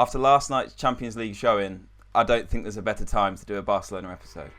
After last night's Champions League showing, I don't think there's a better time to do a Barcelona episode.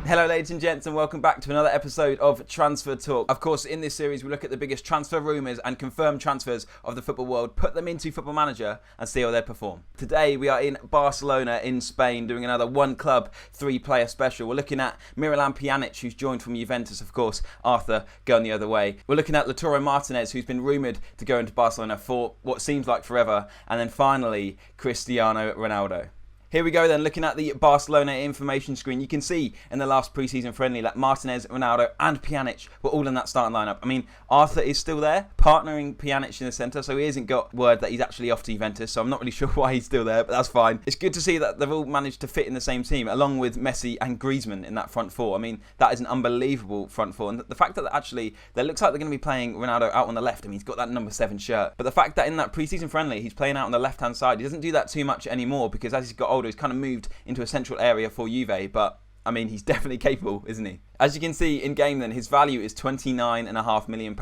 Hello ladies and gents, and welcome back to another episode of Transfer Talk. Of course, in this series we look at the biggest transfer rumours and confirmed transfers of the football world, put them into Football Manager and see how they perform. Today we are in Barcelona in Spain doing another one club, three player special. We're looking at Miralem Pjanic, who's joined from Juventus, of course, Arthur going the other way. We're looking at Lautaro Martinez, who's been rumoured to go into Barcelona for what seems like forever. And then finally, Cristiano Ronaldo. Here we go then, looking at the Barcelona information screen. You can see in the last pre-season friendly that Martinez, Ronaldo and Pjanic were all in that starting lineup. I mean, Arthur is still there, partnering Pjanic in the centre, so he hasn't got word that he's actually off to Juventus, so I'm not really sure why he's still there, but that's fine. It's good to see that they've all managed to fit in the same team, along with Messi and Griezmann in that front four. I mean, that is an unbelievable front four, and the fact that actually, there looks like they're going to be playing Ronaldo out on the left. I mean, he's got that number 7 shirt, but the fact that in that pre-season friendly, he's playing out on the left-hand side, he doesn't do that too much anymore, because as he's got older, he's kind of moved into a central area for Juve, but I mean, he's definitely capable, isn't he? As you can see in game then, his value is £29.5 million.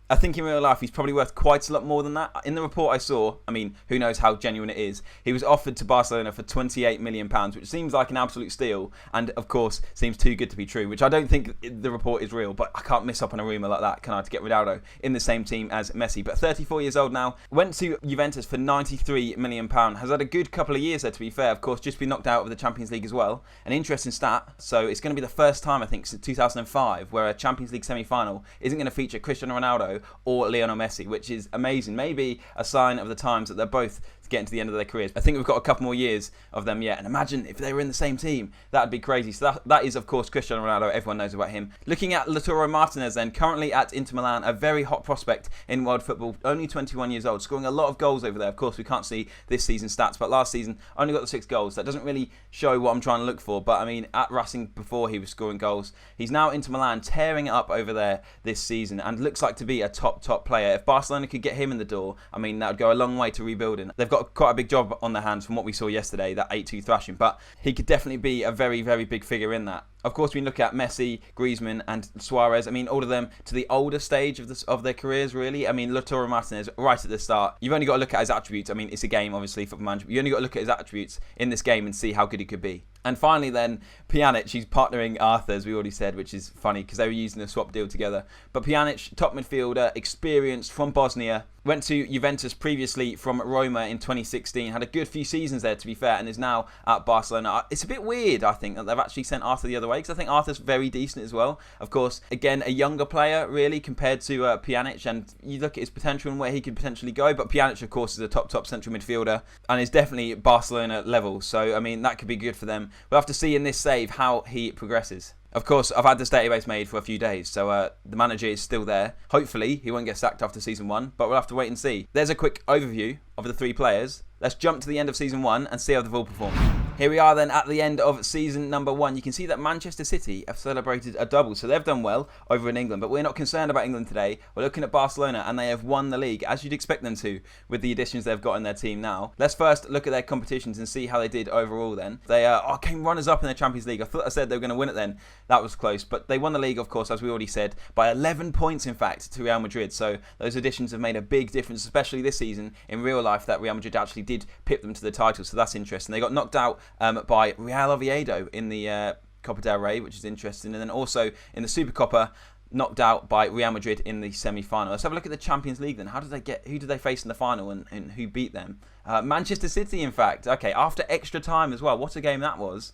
I think in real life he's probably worth quite a lot more than that. In the report I saw, I mean, who knows how genuine it is, he was offered to Barcelona for £28 million, which seems like an absolute steal, and of course seems too good to be true, which I don't think the report is real, but I can't miss up on a rumour like that, can I, to get Ronaldo in the same team as Messi. But 34 years old now, went to Juventus for £93 million, has had a good couple of years there, to be fair, of course, just been knocked out of the Champions League as well. An interesting stat, so it's going to be the first time, I think, since 2005 where a Champions League semi-final isn't going to feature Cristiano Ronaldo or Lionel Messi, which is amazing. Maybe a sign of the times that they're both getting to the end of their careers. I think we've got a couple more years of them yet, and imagine if they were in the same team, that'd be crazy. So that is of course Cristiano Ronaldo, everyone knows about him. Looking at Lautaro Martinez then, currently at Inter Milan, a very hot prospect in world football, only 21 years old, scoring a lot of goals over there. Of course we can't see this season's stats, but last season only got the 6 goals. That doesn't really show what I'm trying to look for, but I mean, at Racing before he was scoring goals. He's now Inter Milan, tearing it up over there this season, and looks like to be a top player. If Barcelona could get him in the door, I mean, that would go a long way to rebuilding. They've got quite a big job on their hands from what we saw yesterday, that 8-2 thrashing, but he could definitely be a very, very big figure in that. Of course, we look at Messi, Griezmann and Suarez. I mean, all of them to the older stage of their careers, really. I mean, Lautaro Martinez, right at the start. You've only got to look at his attributes. I mean, it's a game, obviously, Football Manager, but you only got to look at his attributes in this game and see how good he could be. And finally then, Pjanic, he's partnering Arthur, as we already said, which is funny because they were using a swap deal together. But Pjanic, top midfielder, experienced, from Bosnia, went to Juventus previously from Roma in 2016, had a good few seasons there, to be fair, and is now at Barcelona. It's a bit weird, I think, that they've actually sent Arthur the other way, because I think Arthur's very decent as well. Of course, again, a younger player, really, compared to Pjanic, and you look at his potential and where he could potentially go, but Pjanic, of course, is a top central midfielder, and is definitely Barcelona level, so, I mean, that could be good for them. We'll have to see in this save how he progresses. Of course, I've had this database made for a few days, so the manager is still there. Hopefully, he won't get sacked after Season 1, but we'll have to wait and see. There's a quick overview of the 3 players. Let's jump to the end of Season 1 and see how they've all performed. Here we are then at the end of season number 1. You can see that Manchester City have celebrated a double, so they've done well over in England, but we're not concerned about England today. We're looking at Barcelona, and they have won the league, as you'd expect them to, with the additions they've got in their team now. Let's first look at their competitions and see how they did overall then. They came runners-up in the Champions League. I thought I said they were going to win it then. That was close, but they won the league, of course, as we already said, by 11 points, in fact, to Real Madrid. So those additions have made a big difference, especially this season in real life, that Real Madrid actually did pip them to the title, so that's interesting. They got knocked out by Real Oviedo in the Copa del Rey, which is interesting, and then also in the Supercopa, knocked out by Real Madrid in the semi-final. Let's have a look at the Champions League then. Who did they face in the final, and who beat them? Manchester City, in fact. Okay, after extra time as well. What a game that was.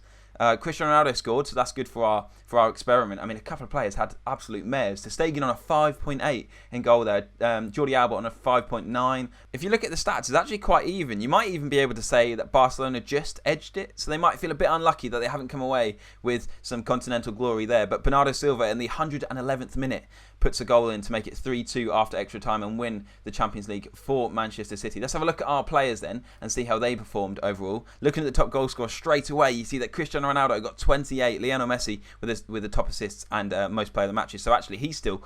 Cristiano Ronaldo scored, so that's good for our experiment. I mean, a couple of players had absolute mares. Ter Stegen on a 5.8 in goal there. Jordi Alba on a 5.9. If you look at the stats, it's actually quite even. You might even be able to say that Barcelona just edged it, so they might feel a bit unlucky that they haven't come away with some continental glory there. But Bernardo Silva in the 111th minute puts a goal in to make it 3-2 after extra time and win the Champions League for Manchester City. Let's have a look at our players then and see how they performed overall. Looking at the top goal scorer straight away, you see that Cristiano Cristiano Ronaldo got 28. Lionel Messi with the top assists and most player of the matches. So actually, he's still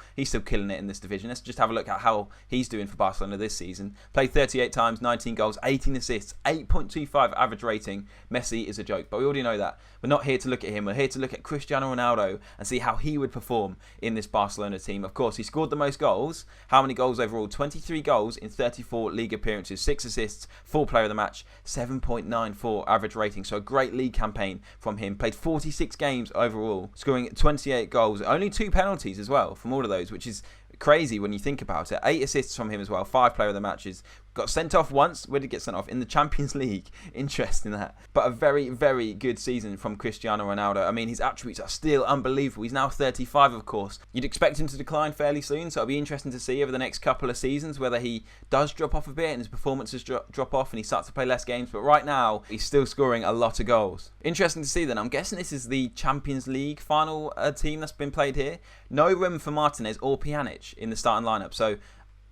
killing it in this division. Let's just have a look at how he's doing for Barcelona this season. Played 38 times, 19 goals, 18 assists, 8.25 average rating. Messi is a joke, but we already know that. We're not here to look at him. We're here to look at Cristiano Ronaldo and see how he would perform in this Barcelona team. Of course, he scored the most goals. How many goals overall? 23 goals in 34 league appearances, 6 assists, 4 player of the match, 7.94 average rating. So a great league campaign from him. Played 46 games overall, scoring 28 goals. Only 2 penalties as well from all of those, which is crazy when you think about it. 8 assists from him as well, 5 player of the matches. Got sent off once. Where did he get sent off? In the Champions League. Interesting that. But a very, very good season from Cristiano Ronaldo. I mean, his attributes are still unbelievable. He's now 35, of course. You'd expect him to decline fairly soon, so it'll be interesting to see over the next couple of seasons whether he does drop off a bit and his performances drop off and he starts to play less games. But right now, he's still scoring a lot of goals. Interesting to see then. I'm guessing this is the Champions League final team that's been played here. No room for Martinez or Pjanic in the starting lineup. So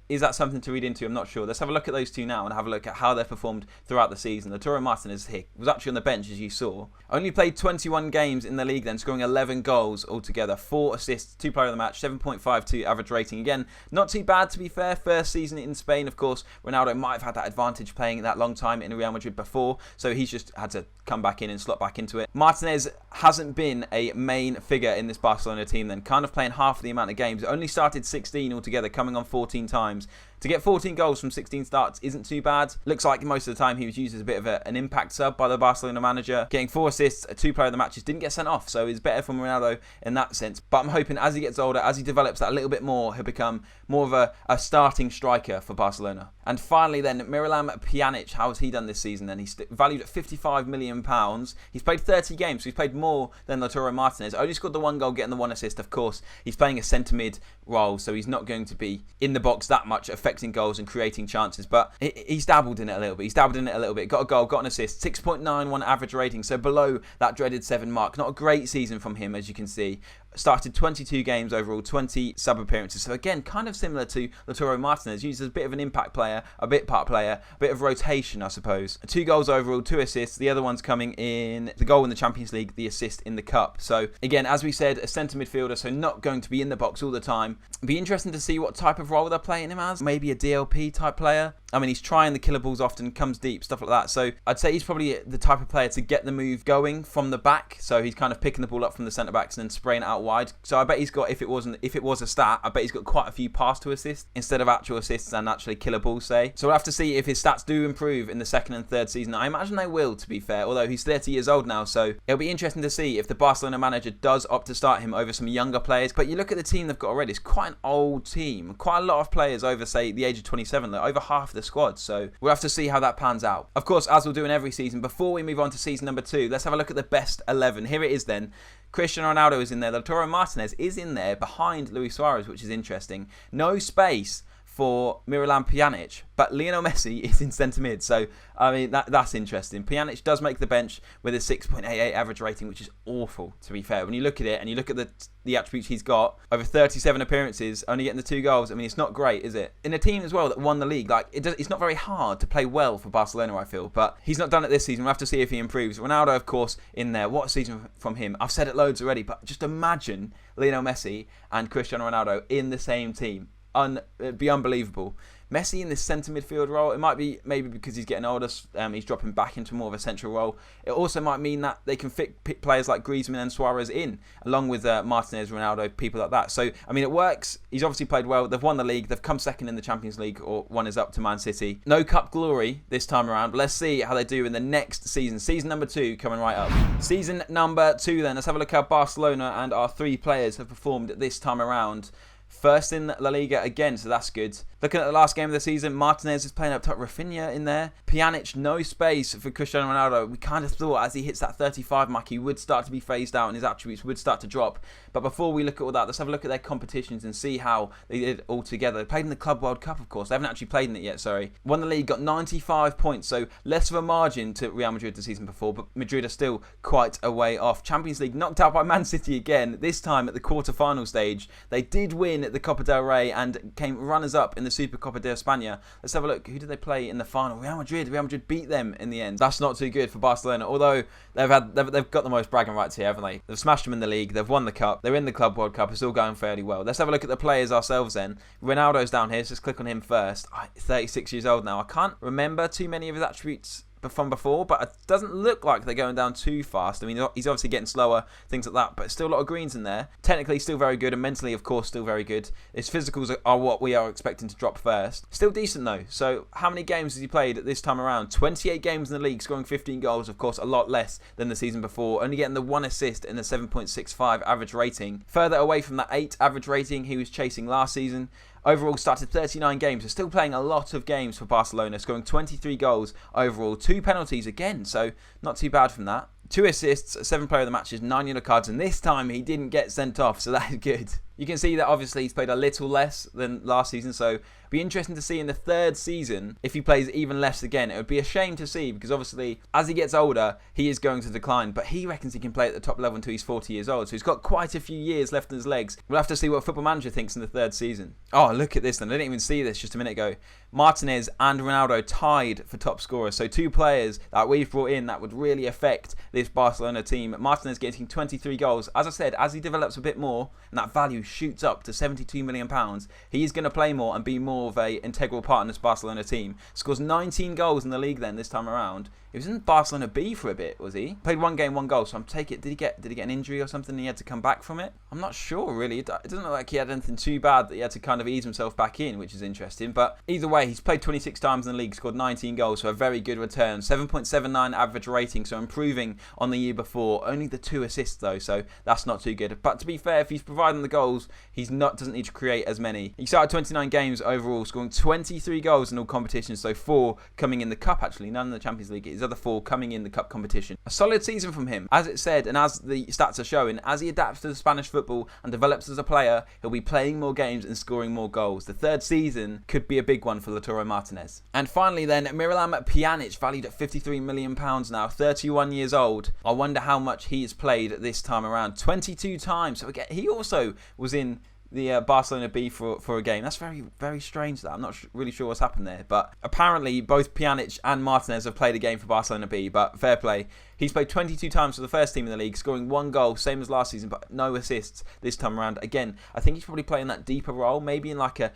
is that something to read into? I'm not sure. Let's have a look at those two now and have a look at how they've performed throughout the season. Lautaro Martinez here was actually on the bench, as you saw. Only played 21 games in the league then, scoring 11 goals altogether. 4 assists, 2 player of the match, 7.52 average rating. Again, not too bad to be fair. First season in Spain, of course. Ronaldo might have had that advantage playing that long time in Real Madrid before, so he's just had to come back in and slot back into it. Martinez hasn't been a main figure in this Barcelona team then, kind of playing half the amount of games. Only started 16 altogether, coming on 14 times. To get 14 goals from 16 starts isn't too bad. Looks like most of the time he was used as a bit of an impact sub by the Barcelona manager. Getting 4 assists, 2 player of the matches, didn't get sent off, so he's better from Ronaldo in that sense. But I'm hoping as he gets older, as he develops that a little bit more, he'll become more of a starting striker for Barcelona. And finally then, Miralem Pjanic, how has he done this season then? He's valued at £55 million. He's played 30 games, so he's played more than Lautaro Martinez. Only scored the 1 goal, getting the 1 assist, of course. He's playing a centre-mid role, so he's not going to be in the box that much, affecting goals and creating chances, but he's dabbled in it a little bit. Got a goal, got an assist, 6.91 average rating, so below that dreaded 7 mark. Not a great season from him, as you can see. Started 22 games overall, 20 sub appearances. So again, kind of similar to Lautaro Martinez, used as a bit of an impact player, a bit part player, a bit of rotation, I suppose. 2 goals overall, 2 assists. The other one's coming in the goal in the Champions League, the assist in the Cup. So again, as we said, a centre midfielder, so not going to be in the box all the time. Be interesting to see what type of role they're playing him as. Maybe a DLP type player. I mean, he's trying the killer balls often, comes deep, stuff like that. So I'd say he's probably the type of player to get the move going from the back. So he's kind of picking the ball up from the centre backs and then spraying it out wide. So I bet he's got, if it was a stat, I bet he's got quite a few pass to assists instead of actual assists and actually killer balls, say. So we'll have to see if his stats do improve in the 2nd and 3rd season. I imagine they will, to be fair, although he's 30 years old now. So it'll be interesting to see if the Barcelona manager does opt to start him over some younger players. But you look at the team they've got already, it's quite an old team. Quite a lot of players over, say, the age of 27, like over half the squad. So we'll have to see how that pans out. Of course, as we'll do in every season, before we move on to season number 2, let's have a look at the best 11. Here it is then. Cristiano Ronaldo is in there. Lautaro Martinez is in there behind Luis Suarez, which is interesting. No space for Miralem Pjanic, but Lionel Messi is in centre mid. So, I mean, that's interesting. Pjanic does make the bench with a 6.88 average rating, which is awful, to be fair. When you look at it and you look at the attributes he's got, over 37 appearances, only getting the 2 goals, I mean, it's not great, is it? In a team as well that won the league, like, it's not very hard to play well for Barcelona, I feel, but he's not done it this season. We'll have to see if he improves. Ronaldo, of course, in there. What a season from him. I've said it loads already, but just imagine Lionel Messi and Cristiano Ronaldo in the same team. It'd be unbelievable. Messi in this centre midfield role, it might be maybe because he's getting older, he's dropping back into more of a central role. It also might mean that they can pick players like Griezmann and Suarez in, along with Martinez, Ronaldo, people like that. So, I mean, it works. He's obviously played well. They've won the league. They've come 2nd in the Champions League, or 1 is up to Man City. No cup glory this time around, but let's see how they do in the next season. Season number 2 coming right up. Season number 2 then. Let's have a look how Barcelona and our 3 players have performed this time around. First in La Liga again, so that's good. Looking at the last game of the season, Martinez is playing up top, Rafinha in there. Pjanic, no space for Cristiano Ronaldo. We kind of thought as he hits that 35 mark, he would start to be phased out and his attributes would start to drop. But before we look at all that, let's have a look at their competitions and see how they did all together. They played in the Club World Cup, of course. They haven't actually played in it yet, sorry. Won the league, got 95 points, so less of a margin to Real Madrid the season before, but Madrid are still quite a way off. Champions League knocked out by Man City again, this time at the quarter-final stage. They did win win the Copa del Rey and came runners-up in the Super Copa de España. Let's have a look. Who did they play in the final? Real Madrid. Real Madrid beat them in the end. That's not too good for Barcelona, although they've got the most bragging rights here, haven't they? They've smashed them in the league. They've won the cup. They're in the Club World Cup. It's all going fairly well. Let's have a look at the players ourselves then. Ronaldo's down here, so let's click on him first. 36 years old now. I can't remember too many of his attributes from before, but it doesn't look like they're going down too fast. I mean, he's obviously getting slower, things like that, but still a lot of greens in there. Technically still very good, and mentally, of course, still very good. His physicals are what we are expecting to drop first. Still decent though. So how many games has he played at this time around? 28 games in the league, scoring 15 goals, of course, a lot less than the season before, only getting the 1 assist in the 7.65 average rating. Further away from that 8 average rating he was chasing last season. Overall started 39 games, so still playing a lot of games for Barcelona, scoring 23 goals overall, 2 penalties again, so not too bad from that. 2 assists, 7 player of the matches, 9 yellow cards, and this time he didn't get sent off, so that is good. You can see that obviously he's played a little less than last season, so it'll be interesting to see in the 3rd season if he plays even less again. It would be a shame to see because obviously as he gets older, he is going to decline, but he reckons he can play at the top level until he's 40 years old, so he's got quite a few years left in his legs. We'll have to see what Football Manager thinks in the 3rd season. Oh, look at this then. I didn't even see this just a minute ago. Martinez and Ronaldo tied for top scorers, so 2 players that we've brought in that would really affect this Barcelona team. Martinez getting 23 goals. As I said, as he develops a bit more and that value shoots up to £72 million, he is going to play more and be more of an integral part in this Barcelona team. Scores 19 goals in the league then this time around. He was in Barcelona B for a bit, was he? Played 1 game, 1 goal, so I'm taking it. Did he get an injury or something and he had to come back from it? I'm not sure, really. It doesn't look like he had anything too bad that he had to kind of ease himself back in, which is interesting. But either way, he's played 26 times in the league, scored 19 goals, so a very good return. 7.79 average rating, so improving on the year before. Only the 2 assists, though, so that's not too good. But to be fair, if he's providing the goals, doesn't need to create as many. He started 29 games overall, scoring 23 goals in all competitions, so 4 coming in the Cup, actually. None in the Champions League. His other 4 coming in the Cup competition. A solid season from him. As it said, and as the stats are showing, as he adapts to the Spanish football and develops as a player, he'll be playing more games and scoring more goals. The 3rd season could be a big one for Lautaro Martinez. And finally then, Miralem Pjanic, valued at £53 million now, 31 years old. I wonder how much he has played this time around. 22 times. So again, he also was in the Barcelona B for a game. That's very, very strange that. I'm not really sure what's happened there. But apparently both Pjanic and Martinez have played a game for Barcelona B, but fair play. He's played 22 times for the first team in the league, scoring 1 goal, same as last season, but no assists this time around. Again, I think he's probably playing that deeper role, maybe in like a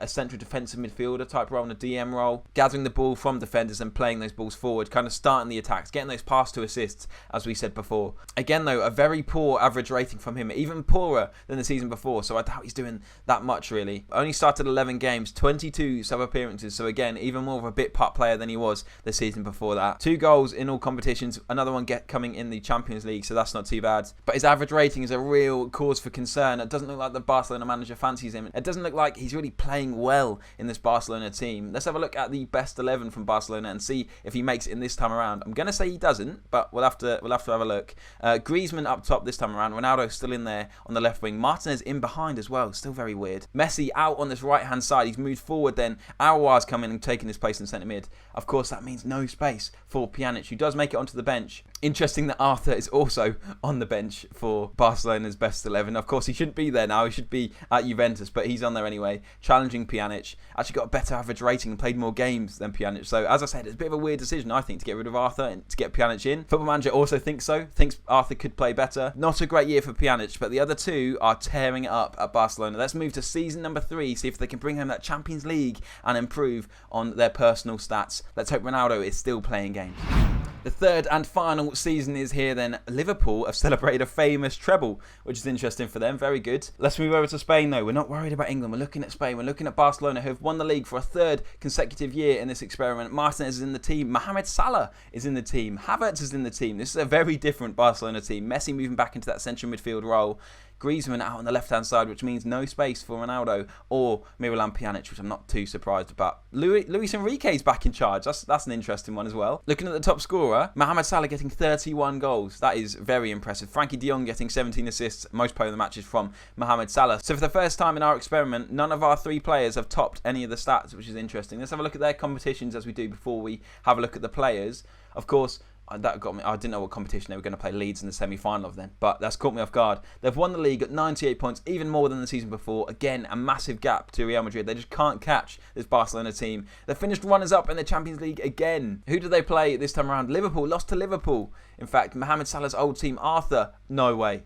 central defensive midfielder type role, in a DM role, gathering the ball from defenders and playing those balls forward, kind of starting the attacks, getting those pass to assists, as we said before. Again, though, a very poor average rating from him, even poorer than the season before, so I doubt he's doing that much, really. Only started 11 games, 22 sub-appearances, so again, even more of a bit-part player than he was the season before that. 2 goals in all competitions, another one coming in the Champions League, so that's not too bad. But his average rating is a real cause for concern. It doesn't look like the Barcelona manager fancies him. It doesn't look like he's really playing well in this Barcelona team. Let's have a look at the best 11 from Barcelona and see if he makes it in this time around. I'm going to say he doesn't, but we'll have to have a look. Griezmann up top this time around. Ronaldo still in there on the left wing. Martinez in behind as well. Still very weird. Messi out on this right-hand side. He's moved forward then. Aouar's coming and taking his place in centre mid. Of course, that means no space for Pjanic, who does make it onto the bench. Interesting that Arthur is also on the bench for Barcelona's best 11. Of course, he shouldn't be there now. He should be at Juventus, but he's on there anyway, challenging Pjanic. Actually got a better average rating and played more games than Pjanic. So, as I said, it's a bit of a weird decision, I think, to get rid of Arthur and to get Pjanic in. Football Manager also thinks so. Thinks Arthur could play better. Not a great year for Pjanic, but the other 2 are tearing it up at Barcelona. Let's move to season number 3, see if they can bring home that Champions League and improve on their personal stats. Let's hope Ronaldo is still playing games. The 3rd and final season is here then. Liverpool have celebrated a famous treble, which is interesting for them. Very good. Let's move over to Spain though. We're not worried about England. We're looking at Spain. We're looking at Barcelona, who have won the league for a 3rd consecutive year in this experiment. Martinez is in the team. Mohamed Salah is in the team. Havertz is in the team. This is a very different Barcelona team. Messi moving back into that central midfield role. Griezmann out on the left-hand side, which means no space for Ronaldo or Miralem Pjanic, which I'm not too surprised about. Luis Enrique's back in charge. That's an interesting one as well. Looking at the top scorer, Mohamed Salah getting 31 goals. That is very impressive. Frankie de Jong getting 17 assists, most player of the matches from Mohamed Salah. So for the first time in our experiment, none of our 3 players have topped any of the stats, which is interesting. Let's have a look at their competitions as we do before we have a look at the players. Of course, That got me. I didn't know what competition they were going to play Leeds in the semi-final of then, but that's caught me off guard. They've won the league at 98 points, even more than the season before. Again, a massive gap to Real Madrid. They just can't catch this Barcelona team. They finished runners-up in the Champions League again. Who did they play this time around? Liverpool. Lost to Liverpool. In fact, Mohamed Salah's old team, Arthur. No way.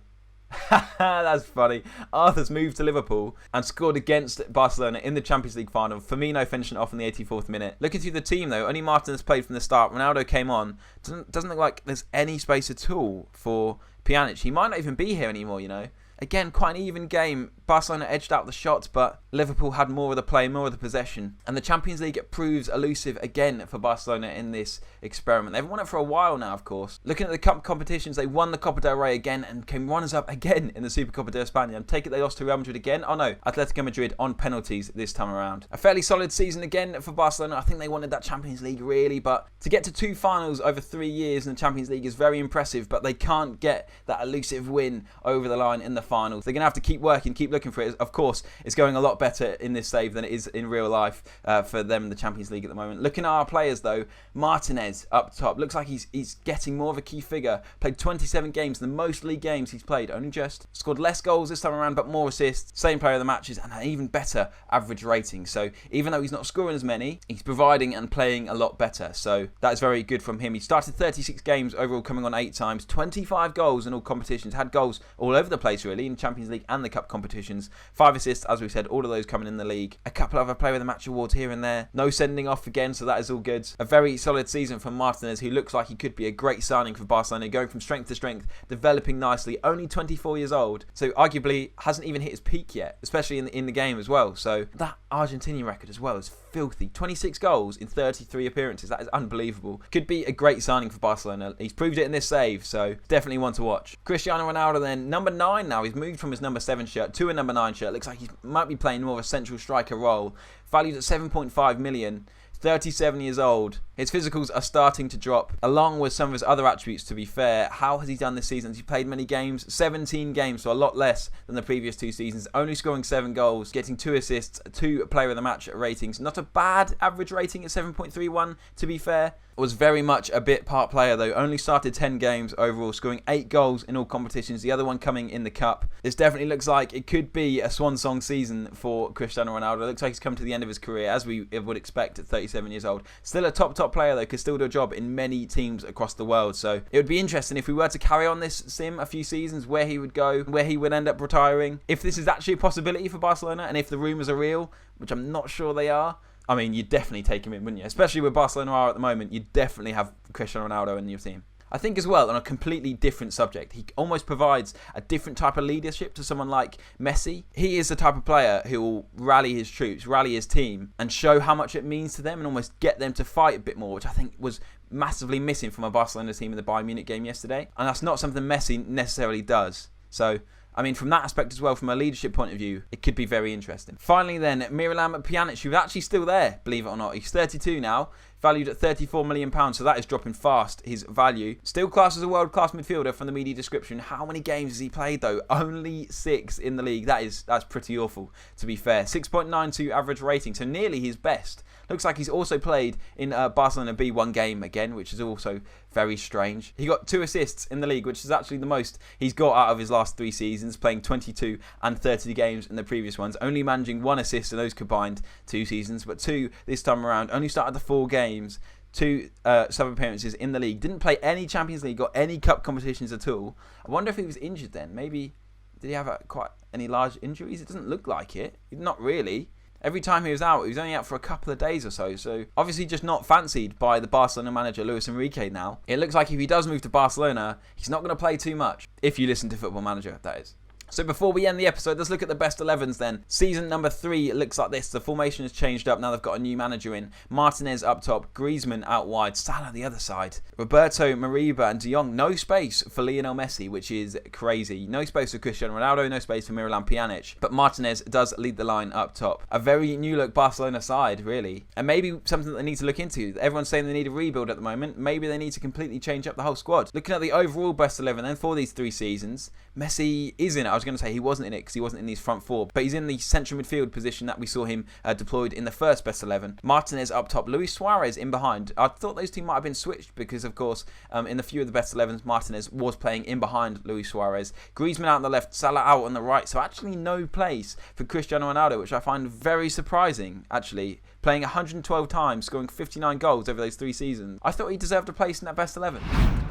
That's funny. Arthur's moved to Liverpool and scored against Barcelona in the Champions League final. Firmino finishing off in the 84th minute. Looking through the team though, only Martinez played from the start. Ronaldo came on. Doesn't look like there's any space at all for Pjanic. He might not even be here anymore, you know. Again, quite an even game. Barcelona edged out the shots, but Liverpool had more of the play, more of the possession. And the Champions League proves elusive again for Barcelona in this experiment. They've won it for a while now, of course. Looking at the cup competitions, they won the Copa del Rey again and came runners-up again in the Supercopa de España. And take it they lost to Real Madrid again. Oh no, Atletico Madrid on penalties this time around. A fairly solid season again for Barcelona. I think they wanted that Champions League really, but to get to 2 finals over 3 years in the Champions League is very impressive, but they can't get that elusive win over the line in the finals. They're going to have to keep working, keep looking for it. Of course, it's going a lot better in this save than it is in real life for them in the Champions League at the moment. Looking at our players though, Martinez up top. Looks like he's getting more of a key figure. Played 27 games, the most league games he's played. Only just scored less goals this time around, but more assists. Same player of the matches and an even better average rating. So even though he's not scoring as many, he's providing and playing a lot better. So that is very good from him. He started 36 games overall, coming on 8 times. 25 goals in all competitions. Had goals all over the place really in Champions League and the cup competitions. 5 assists, as we said, all of those coming in the league. A couple of other player of the match awards here and there. No sending off again, so that is all good. A very solid season from Martinez, who looks like he could be a great signing for Barcelona, going from strength to strength, developing nicely. Only 24 years old, so arguably hasn't even hit his peak yet, especially in the game as well. So that Argentinian record as well is filthy. 26 goals in 33 appearances. That is unbelievable. Could be a great signing for Barcelona. He's proved it in this save, so definitely one to watch. Cristiano Ronaldo then, number 9 now. He's moved from his number 7 shirt to a number 9 shirt. Looks like he might be playing more of a central striker role. Valued at 7.5 million. 37 years old. His physicals are starting to drop, along with some of his other attributes, to be fair. How has he done this season? Has he played many games? 17 games, so a lot less than the previous 2 seasons. Only scoring 7 goals, getting 2 assists, 2 player of the match ratings. Not a bad average rating at 7.31, to be fair. Was very much a bit part player though. Only started 10 games overall, scoring 8 goals in all competitions. The other one coming in the cup. This definitely looks like it could be a swan song season for Cristiano Ronaldo. It looks like he's come to the end of his career, as we would expect at 37 years old. Still a top player though, could still do a job in many teams across the world. So it would be interesting if we were to carry on this sim a few seasons, where he would go, where he would end up retiring. If this is actually a possibility for Barcelona, and if the rumours are real, which I'm not sure they are, I mean, you'd definitely take him in, wouldn't you? Especially where Barcelona are at the moment, you'd definitely have Cristiano Ronaldo in your team. I think as well, on a completely different subject, he almost provides a different type of leadership to someone like Messi. He is the type of player who will rally his troops, rally his team, and show how much it means to them and almost get them to fight a bit more, which I think was massively missing from a Barcelona team in the Bayern Munich game yesterday. And that's not something Messi necessarily does. So I mean, from that aspect as well, from a leadership point of view, it could be very interesting. Finally then, Miralem Pjanic, who's actually still there, believe it or not. He's 32 now, valued at £34 million, so that is dropping fast, his value. Still classed as a world-class midfielder from the media description. How many games has he played though? Only 6 in the league. That's pretty awful, to be fair. 6.92 average rating, so nearly his best. Looks like he's also played in Barcelona B 1 game again, which is also very strange. He got 2 assists in the league, which is actually the most he's got out of his last 3 seasons, playing 22 and 30 games in the previous ones, only managing 1 assist in those combined 2 seasons, but 2 this time around. Only started the 4 games, 2 sub appearances in the league. Didn't play any Champions League or any cup competitions at all. I wonder if he was injured then. Maybe, did he have quite any large injuries? It doesn't look like it. Not really. Every time he was out, he was only out for a couple of days or so. So obviously just not fancied by the Barcelona manager, Luis Enrique now. It looks like if he does move to Barcelona, he's not going to play too much. If you listen to Football Manager, that is. So before we end the episode, let's look at the best 11s then. Season number 3 looks like this. The formation has changed up. Now they've got a new manager in. Martinez up top, Griezmann out wide, Salah the other side. Roberto, Mariba and De Jong. No space for Lionel Messi, which is crazy. No space for Cristiano Ronaldo, no space for Miralem Pjanic. But Martinez does lead the line up top. A very new look Barcelona side, really. And maybe something that they need to look into. Everyone's saying they need a rebuild at the moment. Maybe they need to completely change up the whole squad. Looking at the overall best 11 then for these 3 seasons, Messi is in it. I was going to say he wasn't in it because he wasn't in these front four, but he's in the central midfield position that we saw him deployed in the first best 11. Martinez up top, Luis Suarez in behind. I thought those two might have been switched because, of course, in the few of the best 11s, Martinez was playing in behind Luis Suarez. Griezmann out on the left, Salah out on the right. So actually no place for Cristiano Ronaldo, which I find very surprising, actually. Playing 112 times, scoring 59 goals over those 3 seasons. I thought he deserved a place in that best 11.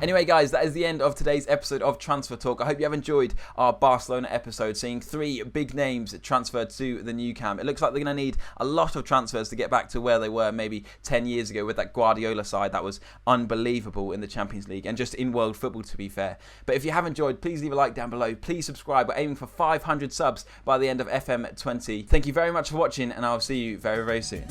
Anyway, guys, that is the end of today's episode of Transfer Talk. I hope you have enjoyed our Barcelona episode, seeing 3 big names transferred to the new camp. It looks like they're going to need a lot of transfers to get back to where they were maybe 10 years ago with that Guardiola side that was unbelievable in the Champions League and just in world football, to be fair. But if you have enjoyed, please leave a like down below. Please subscribe. We're aiming for 500 subs by the end of FM20. Thank you very much for watching, and I'll see you very, very soon.